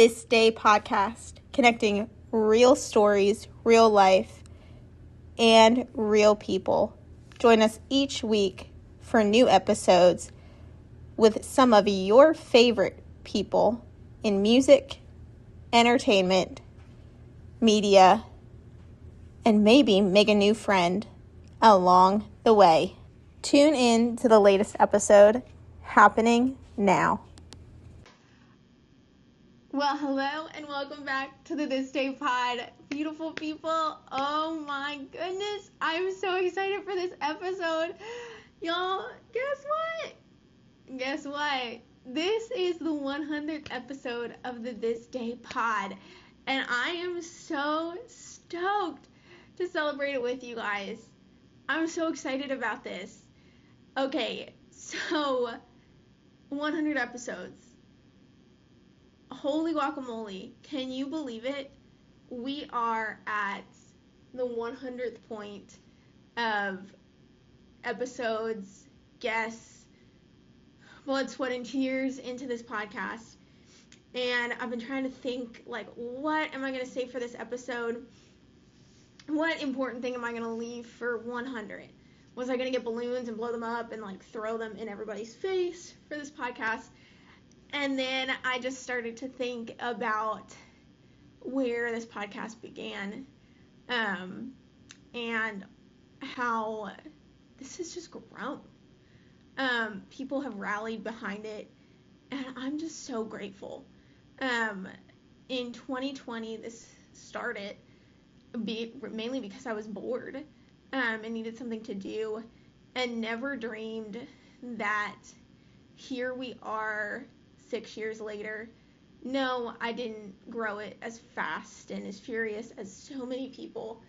This Day podcast, connecting real stories, real life, and real people. Join us each week for new episodes with some of your favorite people in music, entertainment, media, and maybe make a new friend along the way. Tune in to the latest episode happening now. Well, hello and welcome back to the This Day Pod. Beautiful people, oh my goodness, I'm so excited for this episode. Y'all, guess what? This is the 100th episode of the This Day Pod, and I am so stoked to celebrate it with you guys. I'm so excited about this. Okay, so 100 episodes. Holy guacamole, can you believe it? We are at the 100th point of episodes, guests, blood, sweat, and tears into this podcast. And I've been trying to think, what am I going to say for this episode? What important thing am I going to leave for 100? Was I going to get balloons and blow them up and, throw them in everybody's face for this podcast? And then I just started to think about where this podcast began, and how this has just grown. People have rallied behind it, and I'm just so grateful. In 2020, this started mainly because I was bored and needed something to do, and never dreamed that here we are 6 years later. No, I didn't grow it as fast and as furious as so many people.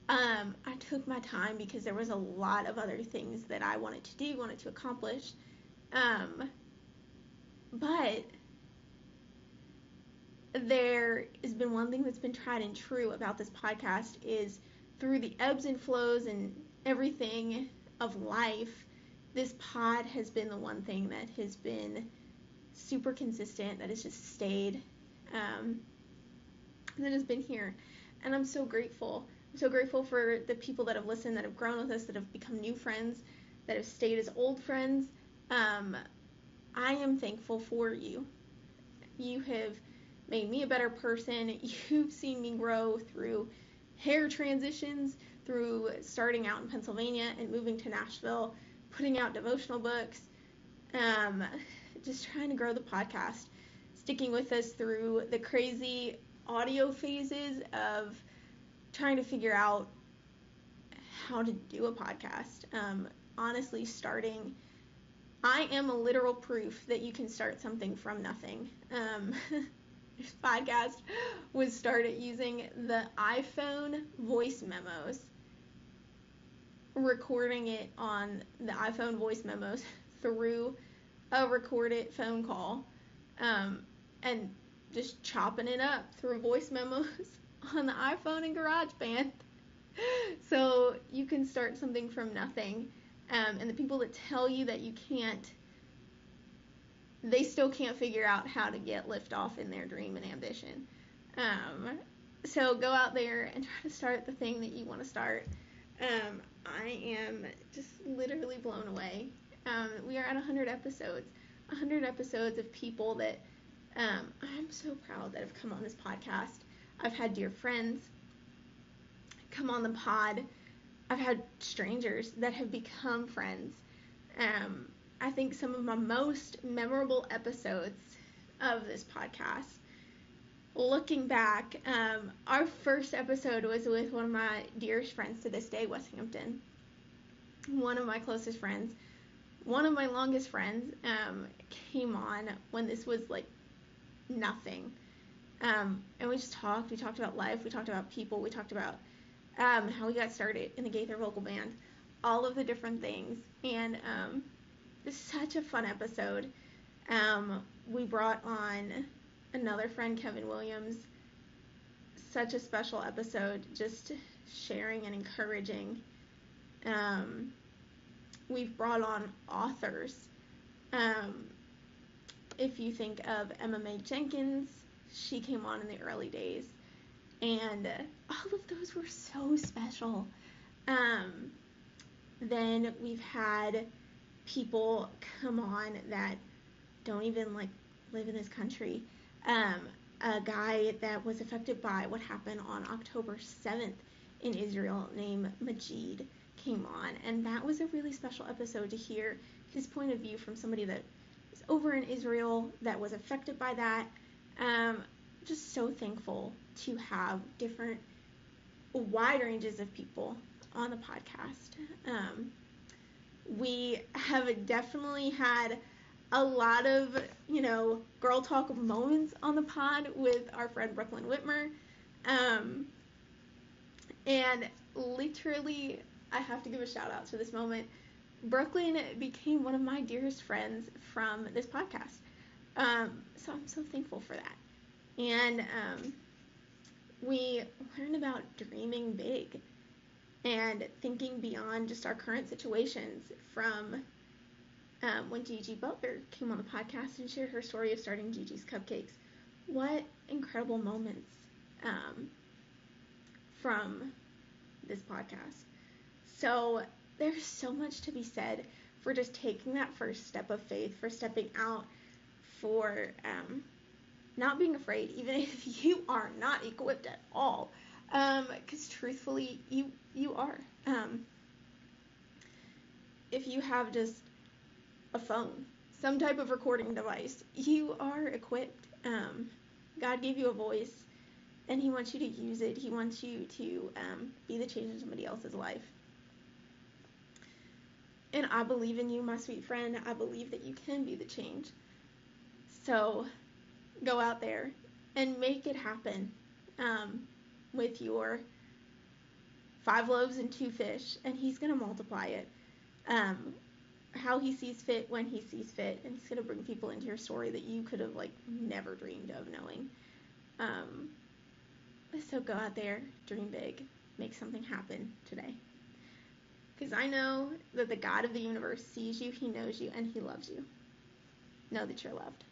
I took my time because there was a lot of other things that I wanted to do, wanted to accomplish. But there has been one thing that's been tried and true about this podcast is through the ebbs and flows and everything of life, this pod has been the one thing that has been super consistent, that has just stayed, that has been here. And I'm so grateful. I'm so grateful for the people that have listened, that have grown with us, that have become new friends, that have stayed as old friends. I am thankful for you. You have made me a better person. You've seen me grow through hair transitions, through starting out in Pennsylvania and moving to Nashville, putting out devotional books, just trying to grow the podcast, sticking with us through the crazy audio phases of trying to figure out how to do a podcast. Honestly, I am a literal proof that you can start something from nothing. This podcast was started using the iPhone voice memos, recording it on the iPhone voice memos through a recorded phone call, and just chopping it up through voice memos on the iPhone and GarageBand. So you can start something from nothing, and the people that tell you that you can't, they still can't figure out how to get liftoff in their dream and ambition. So go out there and try to start the thing that you want to start. I am just literally blown away. We are at 100 episodes. 100 episodes of people that I'm so proud that have come on this podcast. I've had dear friends come on the pod. I've had strangers that have become friends. I think some of my most memorable episodes of this podcast, looking back, our first episode was with one of my dearest friends to this day, Wes Hampton. One of my closest friends, one of my longest friends, came on when this was nothing. And we just talked. We talked about life. We talked about people. We talked about how we got started in the Gaither vocal band, all of the different things. And it's such a fun episode. We brought on another friend, Kevin Williams. Such a special episode, just sharing and encouraging. We've brought on authors. If you think of Emma Mae Jenkins, She came on in the early days, and all of those were so special. Then we've had people come on that don't even like live in this country. A guy that was affected by what happened on October 7th in Israel named Majid came on, and that was a really special episode to hear his point of view from somebody that is over in Israel that was affected by that. Just so thankful to have different wide ranges of people on the podcast. We have definitely had a lot of, girl talk moments on the pod with our friend Brooklyn Whitmer. And literally, I have to give a shout out to this moment. Brooklyn became one of my dearest friends from this podcast. So I'm so thankful for that. And we learned about dreaming big and thinking beyond just our current situations from when Gigi Butler came on the podcast and shared her story of starting Gigi's Cupcakes. What incredible moments from this podcast. So there's so much to be said for just taking that first step of faith, for stepping out, for not being afraid, even if you are not equipped at all. Because truthfully, you are. If you have just a phone, some type of recording device, you are equipped. God gave you a voice, and He wants you to use it. He wants you to be the change in somebody else's life. And I believe in you, my sweet friend. I believe that you can be the change. So go out there and make it happen with your 5 loaves and 2 fish, and He's going to multiply it how He sees fit, when He sees fit, and He's going to bring people into your story that you could have never dreamed of knowing. So go out there, dream big, make something happen today. Because I know that the God of the universe sees you, He knows you, and He loves you. Know that you're loved.